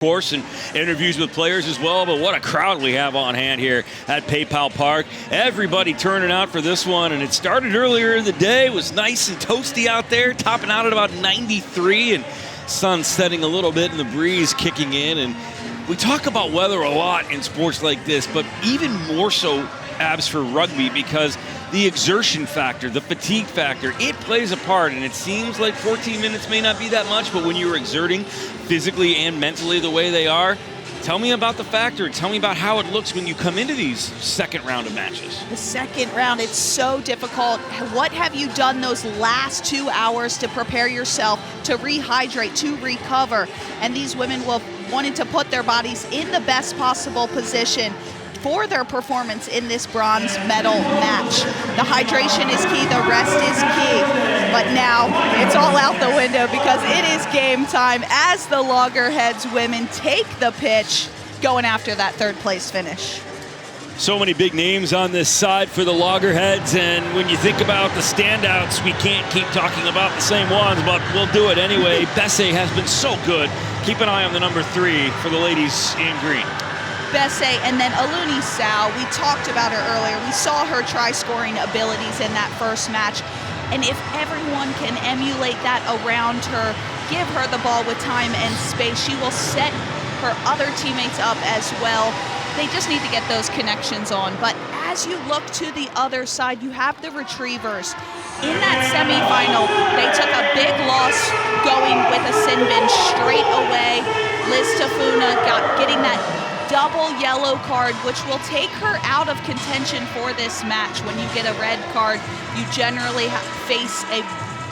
course, and interviews with players as well, but what a crowd we have on hand here at PayPal Park. Everybody turning out for this one, and it started earlier in the day. It was nice and toasty out there, topping out at about 93, and sun setting a little bit and the breeze kicking in. And we talk about weather a lot in sports like this, but even more so, Abs, for rugby, because the exertion factor, the fatigue factor, it plays a part, and it seems like 14 minutes may not be that much, but when you're exerting physically and mentally the way they are, tell me about the factor. Tell me about how it looks when you come into these second round of matches. The second round, it's so difficult. What have you done those last 2 hours to prepare yourself, to rehydrate, to recover? And these women will wanted to put their bodies in the best possible position for their performance in this bronze medal match. The hydration is key, the rest is key, but now it's all out the window because it is game time as the Loggerheads women take the pitch going after that third place finish. So many big names on this side for the Loggerheads, and when you think about the standouts, we can't keep talking about the same ones, but we'll do it anyway. Bese has been so good. Keep an eye on the number 3 for the ladies in green. Bese, and then Ulunisau, we talked about her earlier. We saw her try-scoring abilities in that first match, and if everyone can emulate that around her, give her the ball with time and space, she will set her other teammates up as well. They just need to get those connections on. But as you look to the other side, you have the Retrievers. In that semifinal, they took a big loss going with a sin bin straight away. Tafuna getting that double yellow card, which will take her out of contention for this match. When you get a red card, you generally face a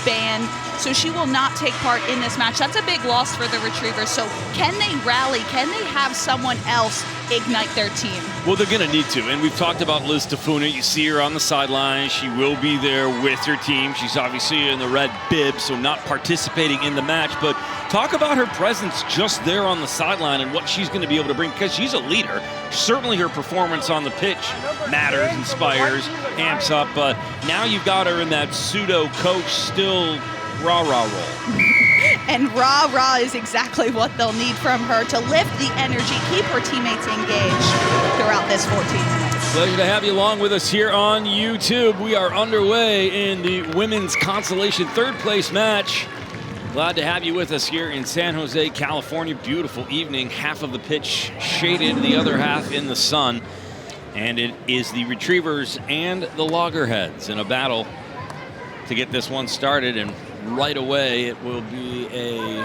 ban, so she will not take part in this match. That's a big loss for the Retrievers. So can they rally? Can they have someone else ignite their team? Well, they're going to need to, and we've talked about Tafuna. You see her on the sideline. She will be there with her team. She's obviously in the red bib, so not participating in the match, but talk about her presence just there on the sideline and what she's going to be able to bring, because she's a leader. Certainly her performance on the pitch matters, inspires, amps up, but now you've got her in that pseudo-coach still rah-rah role. And rah-rah is exactly what they'll need from her to lift the energy, keep her teammates engaged throughout this 14 minutes. Pleasure to have you along with us here on YouTube. We are underway in the women's consolation third place match. Glad to have you with us here in San Jose, California. Beautiful evening. Half of the pitch shaded, the other half in the sun. And it is the Retrievers and the Loggerheads in a battle to get this one started. And right away, it will be a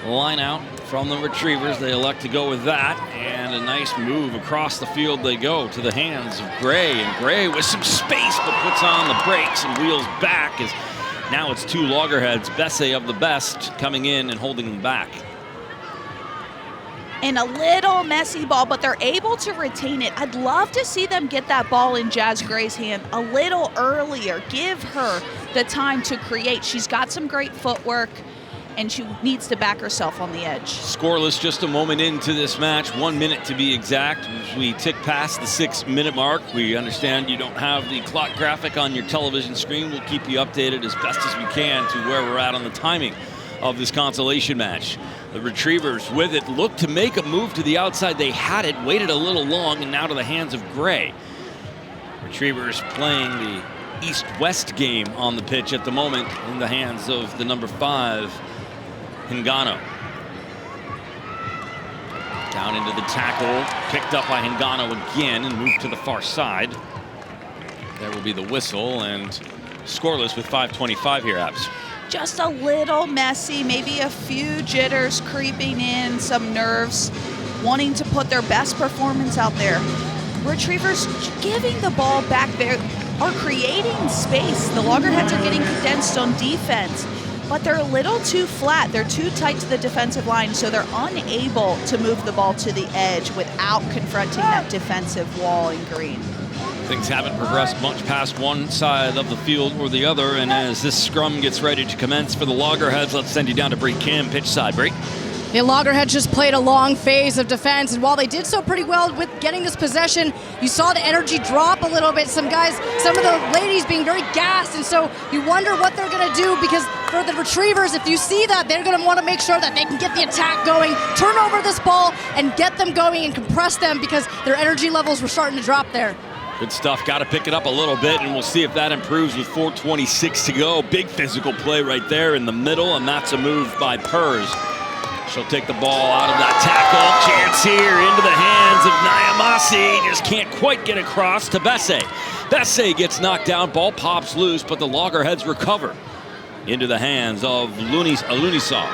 line out from the Retrievers. They elect to go with that. And a nice move across the field they go to the hands of Gray. And Gray with some space, but puts on the brakes and wheels back as now it's 2 Loggerheads, Bese of the best, coming in and holding them back. And a little messy ball, but they're able to retain it. I'd love to see them get that ball in Jazz Gray's hand a little earlier. Give her the time to create. She's got some great footwork, and she needs to back herself on the edge. Scoreless just a moment into this match, 1 minute to be exact. As we tick past the 6-minute mark, we understand you don't have the clock graphic on your television screen. We'll keep you updated as best as we can to where we're at on the timing of this consolation match. The Retrievers with it look to make a move to the outside. They had it, waited a little long, and now to the hands of Gray. Retrievers playing the East-West game on the pitch at the moment in the hands of the number 5, Hingano. Down into the tackle, picked up by Hingano again and moved to the far side. There will be the whistle, and scoreless with 5:25 here, Abs. Just a little messy, maybe a few jitters creeping in, some nerves, wanting to put their best performance out there. Retrievers giving the ball back there are creating space. The Loggerheads are getting condensed on defense, but they're a little too flat. They're too tight to the defensive line, so they're unable to move the ball to the edge without confronting that defensive wall in green. Things haven't progressed much past one side of the field or the other, and as this scrum gets ready to commence for the Loggerheads, let's send you down to Bree Kim, pitch side. Bree? The Loggerheads just played a long phase of defense, and while they did so pretty well with getting this possession, you saw the energy drop a little bit. Some of the ladies being very gassed, and so you wonder what they're going to do, because for the Retrievers, if you see that, they're going to want to make sure that they can get the attack going, turn over this ball, and get them going and compress them because their energy levels were starting to drop there. Good stuff. Got to pick it up a little bit, and we'll see if that improves with 4:26 to go. Big physical play right there in the middle, and that's a move by Pyrz. She'll take the ball out of that tackle. Chance here into the hands of Naimasi. Just can't quite get across to Bese. Bese gets knocked down. Ball pops loose, but the Loggerheads recover into the hands of Ulunisau.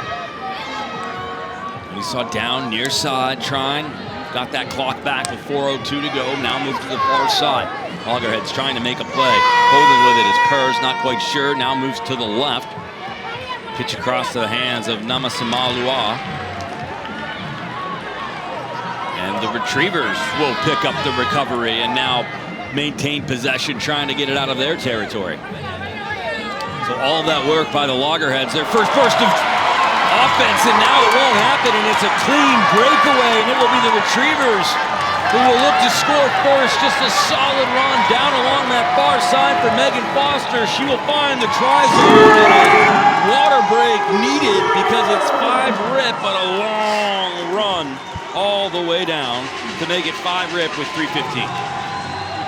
Ulunisau down near side, trying. Got that clock back with 4:02 to go. Now moves to the far side. Loggerheads trying to make a play. Holding with it is Pyrz, not quite sure. Now moves to the left. Pitch across to the hands of Naimasi. And the Retrievers will pick up the recovery and now maintain possession, trying to get it out of their territory. So all of that work by the Loggerheads. Their first burst of offense, and now it won't happen, and it's a clean breakaway, and it will be the Retrievers who will look to score first. Just a solid run down along that far side for Megan Foster. She will find the try zone. Water break needed because it's 5 rip, but a long run all the way down to make it 5 rip with 3:15.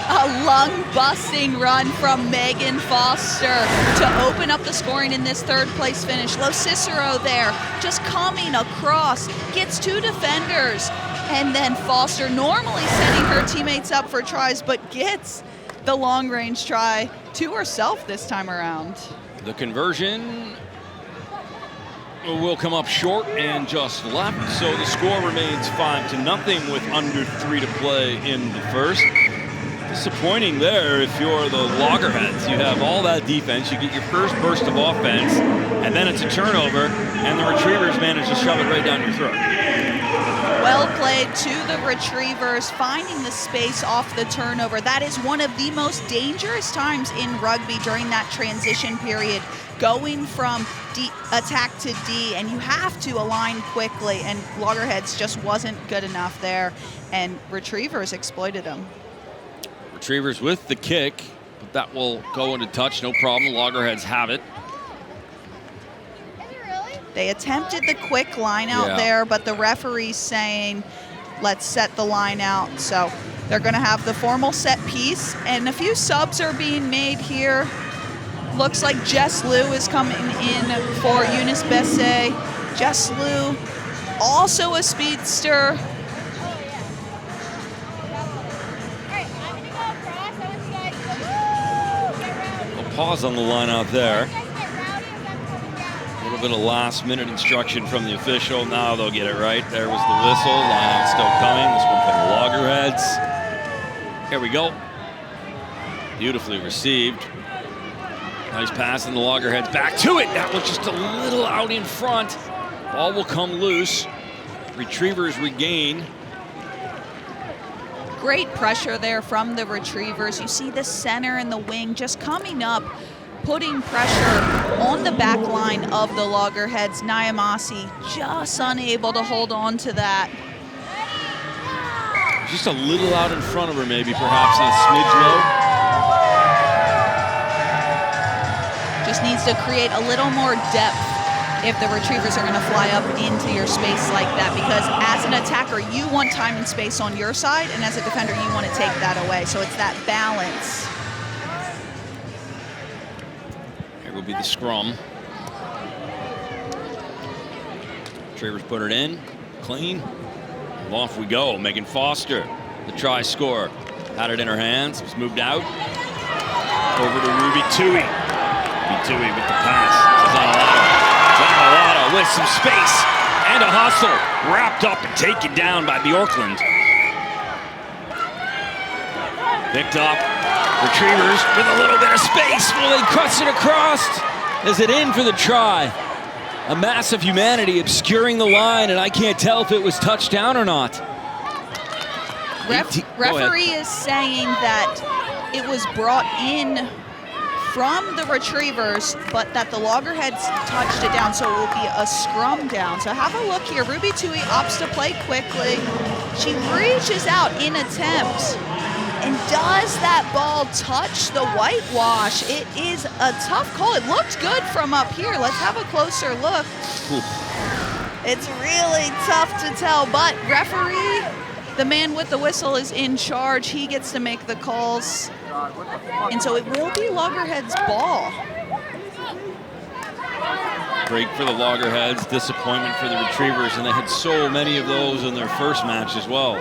A lung-busting run from Megan Foster to open up the scoring in this third-place finish. LoCicero there, just coming across, gets 2 defenders, and then Foster normally setting her teammates up for tries, but gets the long-range try to herself this time around. The conversion will come up short and just left, so the score remains 5-0 with under 3 to play in the first. Disappointing there if you're the Loggerheads. You have all that defense, you get your first burst of offense, and then it's a turnover, and the Retrievers manage to shove it right down your throat. Well played to the Retrievers, finding the space off the turnover. That is one of the most dangerous times in rugby during that transition period, going from attack to D, and you have to align quickly, and Loggerheads just wasn't good enough there, and Retrievers exploited them. Retrievers with the kick, but that will go into touch, no problem. Loggerheads have it. They attempted the quick line out there, but the referee's saying, let's set the line out. So they're gonna have the formal set piece, and a few subs are being made here. Looks like Jess Liu is coming in for Younis Bese. Jess Liu, also a speedster. Pause on the line out there. A little bit of last-minute instruction from the official. Now they'll get it right. There was the whistle. Line out still coming. This one from the Loggerheads. Here we go. Beautifully received. Nice pass in the Loggerheads. Back to it. That was just a little out in front. Ball will come loose. Retrievers regain. Great pressure there from the Retrievers. You see the center and the wing just coming up, putting pressure on the back line of the Loggerheads. Naimasi just unable to hold on to that. Just a little out in front of her, maybe, perhaps, and a smidge low. Just needs to create a little more depth if the Retrievers are going to fly up into your space like that, because as an attacker, you want time and space on your side, and as a defender, you want to take that away. So it's that balance. Here will be the scrum. Retrievers put it in, clean. And off we go. Megan Foster, the try scorer, had it in her hands, was moved out. Over to Rafaela. Rafaela with the pass. Zanellato with some space and a hustle, wrapped up and taken down by Bjorklund. Picked up. Retrievers with a little bit of space. Will they cuts it across? Is it in for the try? A mass of humanity obscuring the line, and I can't tell if it was touchdown or not. Referee is saying that it was brought in from the Retrievers, but that the Loggerheads touched it down, so it will be a scrum down. So have a look here. Rafaela opts to play quickly. She reaches out in attempt, And does that ball touch the whitewash? It is a tough call. It looked good from up here. Let's have a closer look. It's really tough to tell, but referee, the man with the whistle, is in charge. He gets to make the calls. And so it will be Loggerheads' ball. Break for the Loggerheads, disappointment for the Retrievers, and they had so many of those in their first match as well.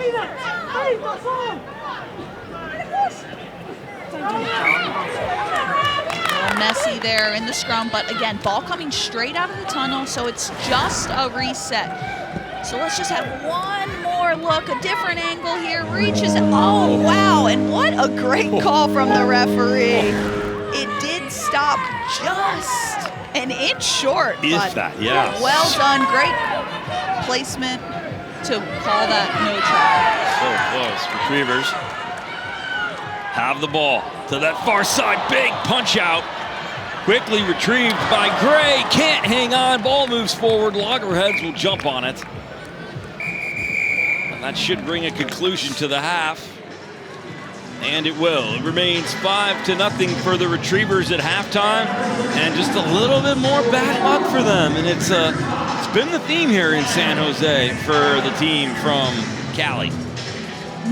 Messy there in the scrum, but again, ball coming straight out of the tunnel, so it's just a reset. So let's just have one more look, a different angle here, reaches, oh wow, and what a great call from the referee. It did stop just an inch short. Is that, yeah. Well done, great placement to call that no try. So close, Retrievers have the ball to that far side, big punch out. Quickly retrieved by Gray, can't hang on, ball moves forward, Loggerheads will jump on it. And that should bring a conclusion to the half. And it will. It remains 5-0 for the Retrievers at halftime, and just a little bit more bad luck for them. And it's been the theme here in San Jose for the team from Cali.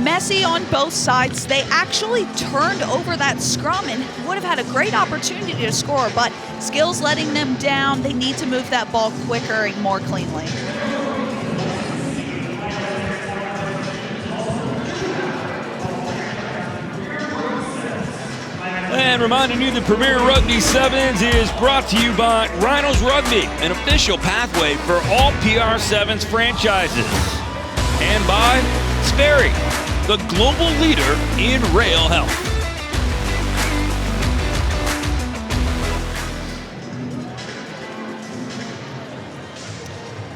Messy on both sides. They actually turned over that scrum and would have had a great opportunity to score, but skills letting them down. They need to move that ball quicker and more cleanly. And reminding you that Premier Rugby Sevens is brought to you by Rhinos Rugby, an official pathway for all PR7s franchises. And by Sperry, the global leader in rail health.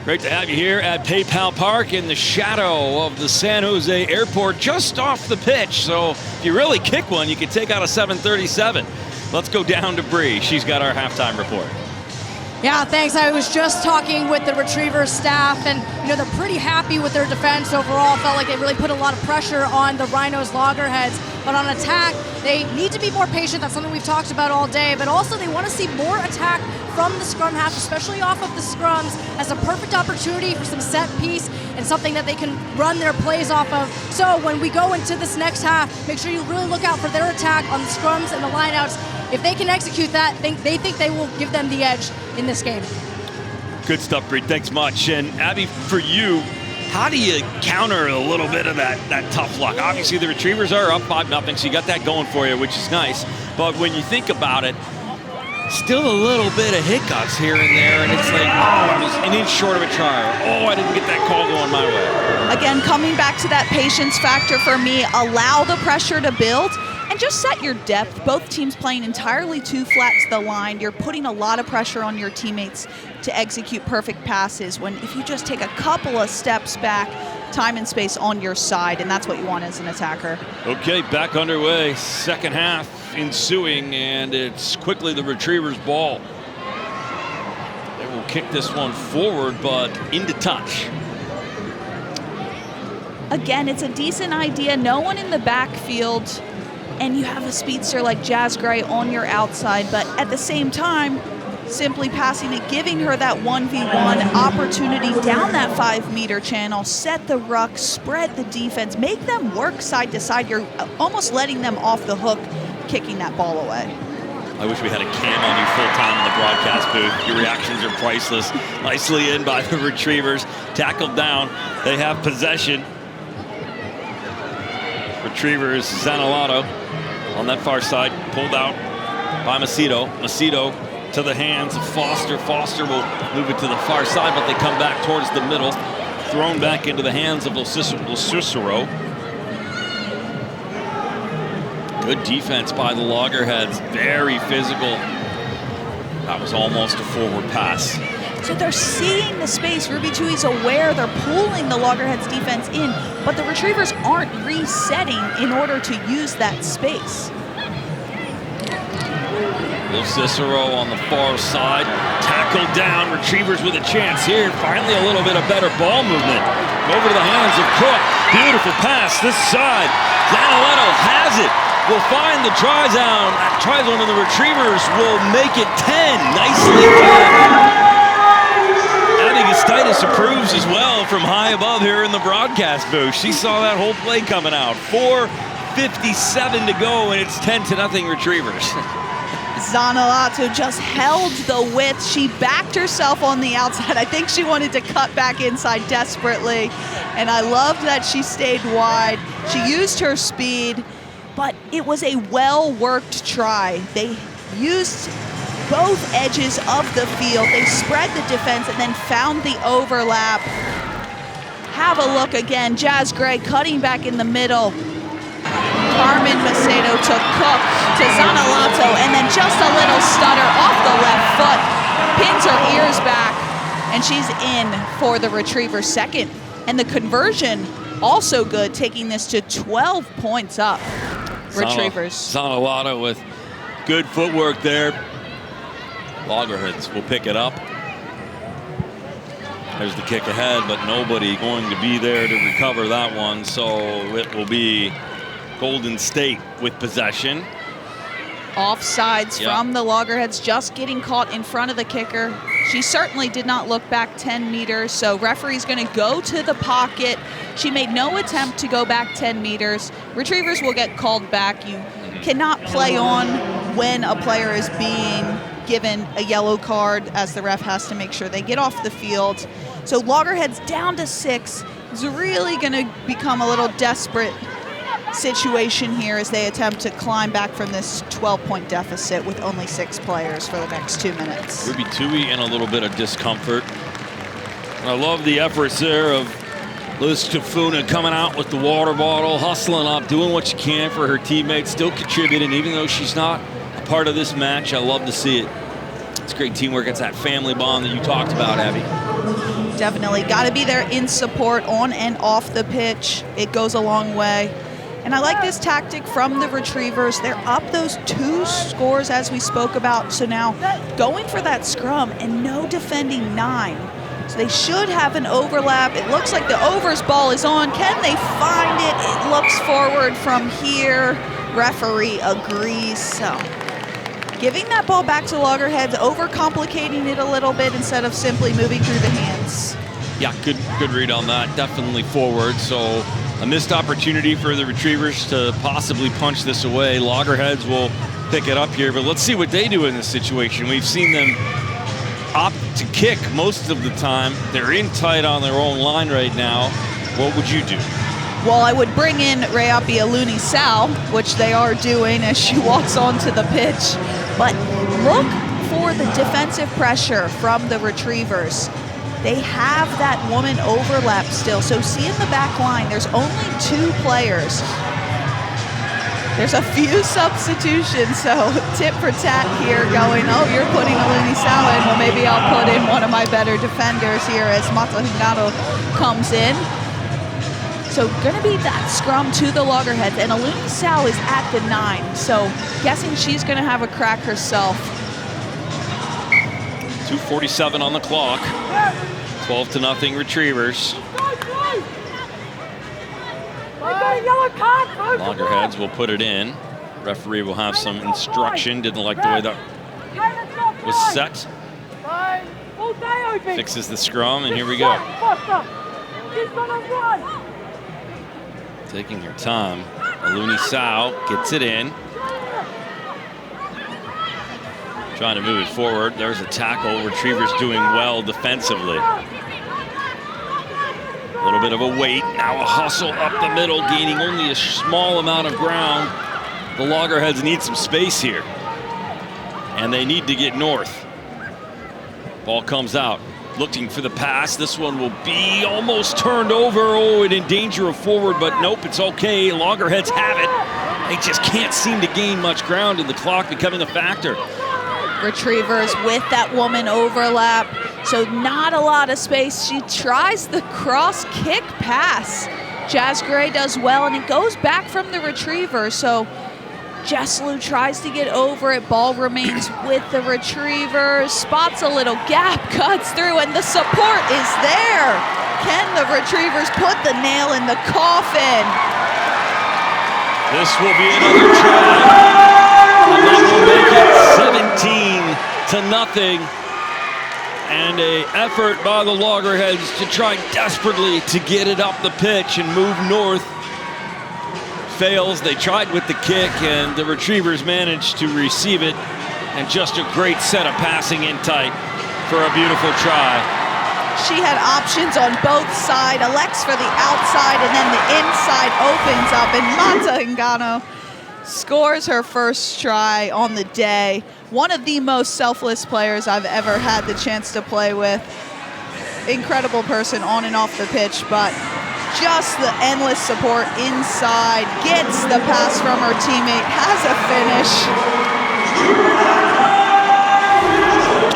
Great to have you here at PayPal Park in the shadow of the San Jose airport, just off the pitch. So if you really kick one, you can take out a 737. Let's go down to Bree. She's got our halftime report. Yeah, thanks. I was just talking with the Retrievers staff, and they're pretty happy with their defense overall. Felt like they really put a lot of pressure on the Rhinos Loggerheads. But on attack, they need to be more patient. That's something we've talked about all day. But also, they want to see more attack from the scrum half, especially off of the scrums, as a perfect opportunity for some set piece and something that they can run their plays off of. So when we go into this next half, make sure you really look out for their attack on the scrums and the lineouts. If they can execute that, they think they will give them the edge in this game. Good stuff, Bree. Thanks much. And Abby, for you, how do you counter a little bit of that tough luck? Obviously, the Retrievers are up 5-0, so you got that going for you, which is nice. But when you think about it, still a little bit of hiccups here and there, and it's like, oh, I was an inch short of a try, or, oh, I didn't get that call going my way. Again, coming back to that patience factor for me, allow the pressure to build and just set your depth. Both teams playing entirely too flat to the line. You're putting a lot of pressure on your teammates to execute perfect passes, when if you just take a couple of steps back, time and space on your side, and that's what you want as an attacker. Okay, back underway, second half ensuing, and it's quickly the Retrievers' ball. They will kick this one forward, but into touch. Again, it's a decent idea. No one in the backfield, and you have a speedster like Jazz Gray on your outside, but at the same time, simply passing it, giving her that 1v1 opportunity down that 5-meter channel, set the ruck, spread the defense, make them work side to side. You're almost letting them off the hook, kicking that ball away. I wish we had a cam on you full time in the broadcast booth. Your reactions are priceless. Nicely in by the Retrievers. Tackled down. They have possession. Retrievers, Zanellato on that far side, pulled out by Macedo. Macedo to the hands of Foster. Foster will move it to the far side, but they come back towards the middle. Thrown back into the hands of LoCicero. Good defense by the Loggerheads. Very physical. That was almost a forward pass. So they're seeing the space. Reapi aware they're pulling the Loggerheads defense in, but the Retrievers aren't resetting in order to use that space. LoCicero on the far side, tackled down. Retrievers with a chance here. Finally a little bit of better ball movement. Over to the hands of Cook. Beautiful pass this side. Zanellato has it. Will find the try zone. And the Retrievers will make it 10. Nicely done. Titus approves as well from high above here in the broadcast booth. She saw that whole play coming out. 4:57 to go, and it's 10-0 Retrievers. Zanellato just held the width. She backed herself on the outside. I think she wanted to cut back inside desperately, and I loved that she stayed wide. She used her speed, but it was a well-worked try. They used both edges of the field. They spread the defense and then found the overlap. Have a look again. Jazz Gray cutting back in the middle. Karmin Macedo to Cook to Zanellato, and then just a little stutter off the left foot. Pins her ears back, and she's in for the Retrievers' second. And the conversion also good, taking this to 12 points up. Retrievers. Zanellato with good footwork there. Loggerheads will pick it up. There's the kick ahead, but nobody going to be there to recover that one. So it will be Golden State with possession. Offsides from the Loggerheads, just getting caught in front of the kicker. She certainly did not look back 10 meters, so referee's going to go to the pocket. She made no attempt to go back 10 meters. Retrievers will get called back. You cannot play on when a player is being given a yellow card, as the ref has to make sure they get off the field. So Loggerheads down to 6. It's really going to become a little desperate situation here as they attempt to climb back from this 12-point deficit with only 6 players for the next 2 minutes. Reapi in a little bit of discomfort. I love the efforts there of Tafuna coming out with the water bottle, hustling up, doing what she can for her teammates, still contributing, even though she's not a part of this match. I love to see it. It's great teamwork. It's that family bond that you talked about, Abby. Definitely. Got to be there in support on and off the pitch. It goes a long way. And I like this tactic from the Retrievers. They're up those 2 scores as we spoke about. So now going for that scrum and no defending 9. So they should have an overlap. It looks like the overs ball is on. Can they find it? It looks forward from here. Referee agrees. So giving that ball back to Loggerheads, overcomplicating it a little bit instead of simply moving through the hands. Yeah, good read on that. Definitely forward. So a missed opportunity for the Retrievers to possibly punch this away. Loggerheads will pick it up here, but let's see what they do in this situation. We've seen them opt to kick most of the time. They're in tight on their own line right now. What would you do? Well, I would bring in Reapi Ulunisau, which they are doing as she walks onto the pitch. But look for the defensive pressure from the Retrievers. They have that woman overlap still. So see in the back line, there's only 2 players. There's a few substitutions, so tit for tat here going, oh, you're putting Ulunisau in. Well, maybe I'll put in one of my better defenders here as Hingano comes in. So gonna be that scrum to the Loggerheads, and Ulunisau is at the 9. So guessing she's gonna have a crack herself. 2:47 on the clock. 12-0 Retrievers. Loggerheads will put it in. Referee will have some instruction. Didn't like the way that was set. Fixes the scrum, and here we go. Taking your time. Ulunisau gets it in. Trying to move it forward. There's a tackle. Retrievers doing well defensively. A little bit of a wait. Now a hustle up the middle, gaining only a small amount of ground. The Loggerheads need some space here. And they need to get north. Ball comes out. Looking for the pass. This one will be almost turned over. Oh, and in danger of forward, but nope, it's okay. Loggerheads have it. They just can't seem to gain much ground, and the clock becoming a factor. Retrievers with that woman overlap, so not a lot of space. She tries the cross kick pass. Jazz Gray does well, and it goes back from the Retriever. So Jeslu tries to get over it. Ball remains with the Retrievers. Spots a little gap, cuts through, and the support is there. Can the Retrievers put the nail in the coffin? This will be another try. And they will make it 17-0. And an effort by the Loggerheads to try desperately to get it up the pitch and move north. Fails. They tried with the kick, and the Retrievers managed to receive it. And just a great set of passing in tight for a beautiful try. She had options on both sides. Elects for the outside, and then the inside opens up, and Mata Hingano scores her first try on the day. One of the most selfless players I've ever had the chance to play with. Incredible person on and off the pitch, but just the endless support inside. Gets the pass from her teammate, has a finish.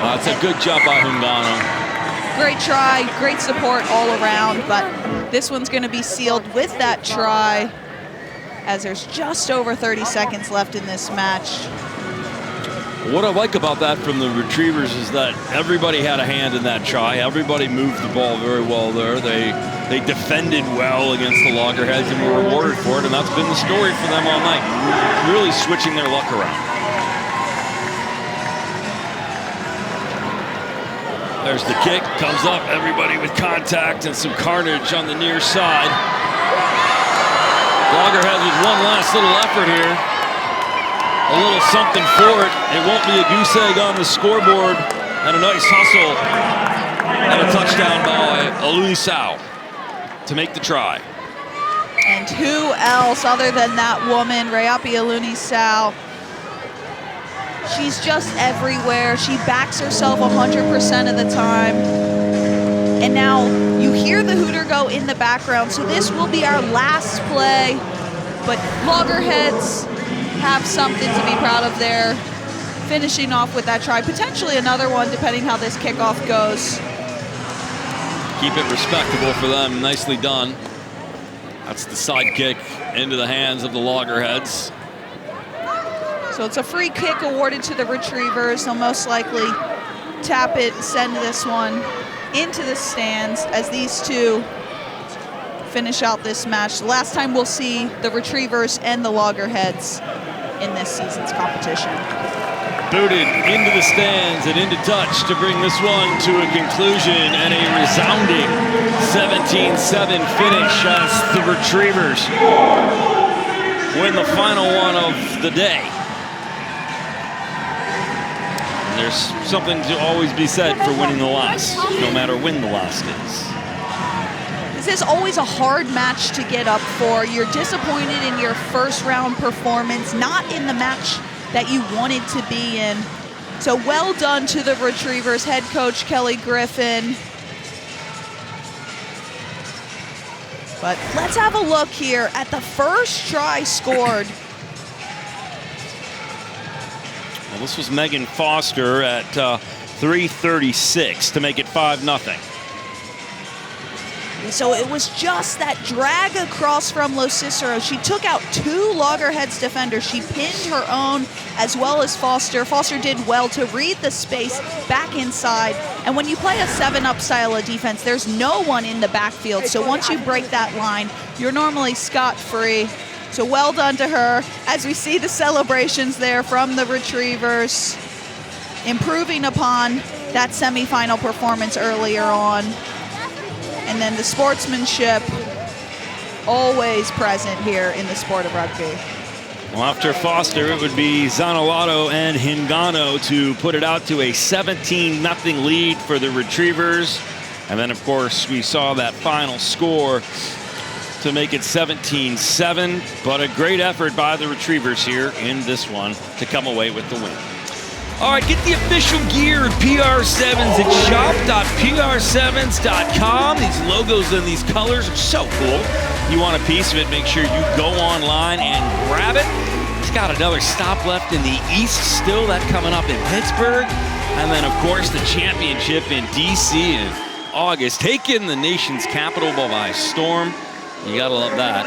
That's a good job by Hingano. Great try, great support all around, but this one's going to be sealed with that try as there's just over 30 seconds left in this match. What I like about that from the Retrievers is that everybody had a hand in that try. Everybody moved the ball very well there. They defended well against the Loggerheads and were rewarded for it, and that's been the story for them all night. Really switching their luck around. There's the kick, comes up, everybody with contact and some carnage on the near side. Loggerheads with one last little effort here. A little something for it. It won't be a goose egg on the scoreboard. And a nice hustle and a touchdown by Ulunisau to make the try. And who else other than that woman, Reapi Ulunisau? She's just everywhere. She backs herself 100% of the time. And now you hear the hooter go in the background, so this will be our last play. But Loggerheads have something to be proud of there, finishing off with that try. Potentially another one, depending how this kickoff goes. Keep it respectable for them. Nicely done. That's the side kick into the hands of the Loggerheads. So it's a free kick awarded to the Retrievers. They'll most likely tap it, send this one into the stands as these two finish out this match. The last time we'll see the Retrievers and the Loggerheads in this season's competition. Booted into the stands and into touch to bring this one to a conclusion, and a resounding 17-7 finish as the Retrievers win the final one of the day. There's something to always be said for winning the last, no matter when the last is. This is always a hard match to get up for. You're disappointed in your first round performance, not in the match that you wanted to be in. So well done to the Retrievers, head coach Kelli Griffin. But let's have a look here at the first try scored. Well, this was Megan Foster at 3:36 to make it 5-0. So it was just that drag across from LoCicero. She took out two Loggerheads defenders. She pinned her own as well as Foster. Foster did well to read the space back inside. And when you play a 7-up style of defense, there's no one in the backfield. So once you break that line, you're normally scot-free. So well done to her as we see the celebrations there from the Retrievers, improving upon that semifinal performance earlier on. And then the sportsmanship always present here in the sport of rugby. Well, after Foster, it would be Zanellato and Hingano to put it out to a 17-0 lead for the Retrievers. And then, of course, we saw that final score to make it 17-7. But a great effort by the Retrievers here in this one to come away with the win. All right, get the official gear at PR7s at shop.pr7s.com. These logos and these colors are so cool. You want a piece of it, make sure you go online and grab it. It's got another stop left in the East still, that coming up in Pittsburgh. And then, of course, the championship in DC in August, taking the nation's capital by storm. You gotta love that.